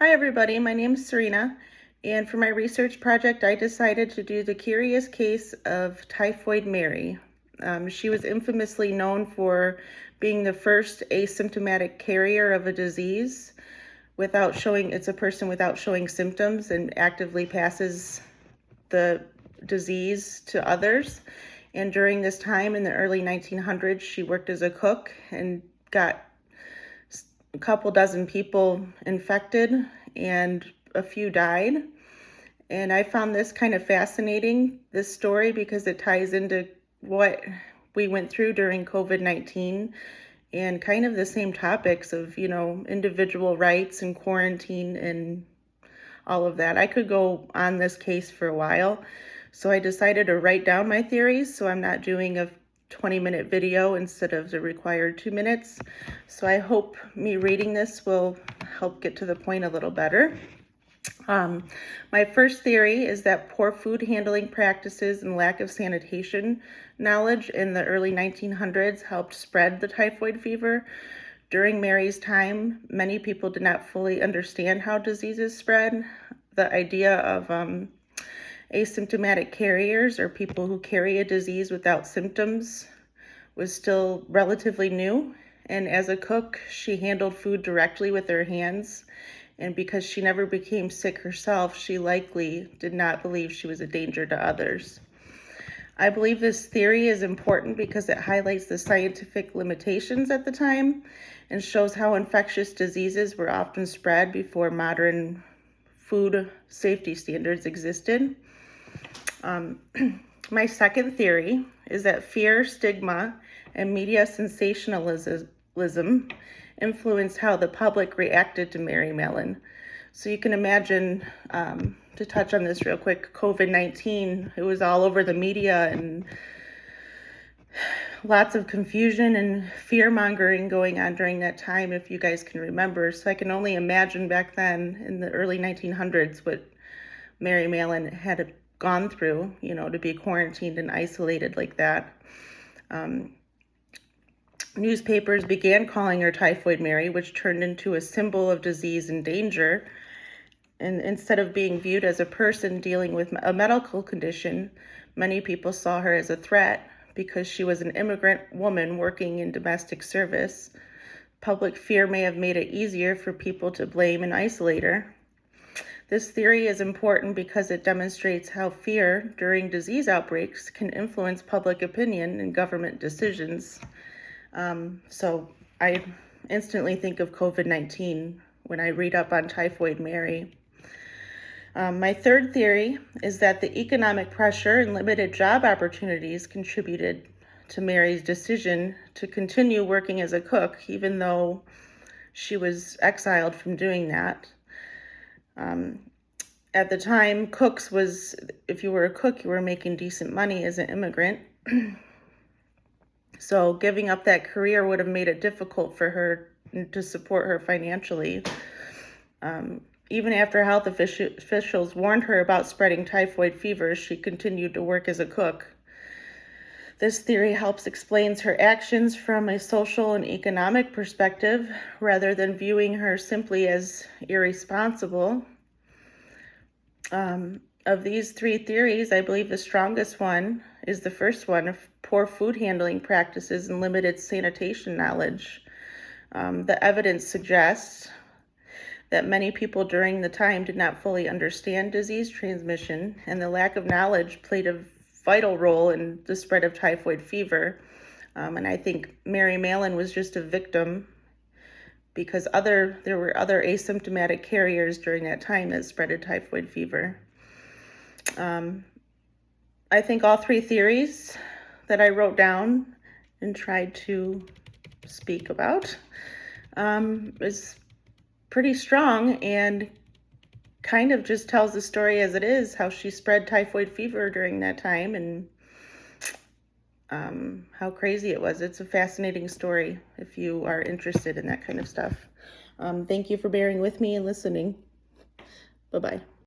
Hi everybody, my name is Serena, and for my research project I decided to do the curious case of Typhoid Mary. She was infamously known for being the first asymptomatic carrier of a disease it's a person without showing symptoms and actively passes the disease to others. And during this time in the early 1900s, she worked as a cook and got a couple dozen people infected and a few died. And I found this kind of fascinating, this story, because it ties into what we went through during COVID-19 and kind of the same topics of, individual rights and quarantine and all of that. I could go on this case for a while. So I decided to write down my theories so I'm not doing a 20-minute video instead of the required 2 minutes. So I hope me reading this will help get to the point a little better. My first theory is that poor food handling practices and lack of sanitation knowledge in the early 1900s helped spread the typhoid fever. During Mary's time, many people did not fully understand how diseases spread. The idea of asymptomatic carriers, or people who carry a disease without symptoms, was still relatively new. And as a cook, she handled food directly with her hands. And because she never became sick herself, she likely did not believe she was a danger to others. I believe this theory is important because it highlights the scientific limitations at the time and shows how infectious diseases were often spread before modern food safety standards existed. My second theory is that fear, stigma, and media sensationalism influenced how the public reacted to Mary Mallon. So you can imagine, to touch on this real quick, COVID-19, it was all over the media and lots of confusion and fear-mongering going on during that time, if you guys can remember. So I can only imagine back then in the early 1900s what Mary Mallon had gone through, to be quarantined and isolated like that. Newspapers began calling her Typhoid Mary, which turned into a symbol of disease and danger. And instead of being viewed as a person dealing with a medical condition, many people saw her as a threat because she was an immigrant woman working in domestic service. Public fear may have made it easier for people to blame and isolate her. This theory is important because it demonstrates how fear during disease outbreaks can influence public opinion and government decisions. So I instantly think of COVID-19 when I read up on Typhoid Mary. My third theory is that the economic pressure and limited job opportunities contributed to Mary's decision to continue working as a cook, even though she was exiled from doing that. At the time, if you were a cook, you were making decent money as an immigrant. So giving up that career would have made it difficult for her to support her financially. Even after health officials warned her about spreading typhoid fever, she continued to work as a cook. This theory helps explain her actions from a social and economic perspective, rather than viewing her simply as irresponsible. Of these three theories, I believe the strongest one is the first one, of poor food handling practices and limited sanitation knowledge. The evidence suggests that many people during the time did not fully understand disease transmission, and the lack of knowledge played a vital role in the spread of typhoid fever. And I think Mary Mallon was just a victim because there were other asymptomatic carriers during that time that spread typhoid fever. I think all three theories that I wrote down and tried to speak about is pretty strong and kind of just tells the story as it is, how she spread typhoid fever during that time and how crazy it was. It's a fascinating story if you are interested in that kind of stuff. Thank you for bearing with me and listening. Bye-bye.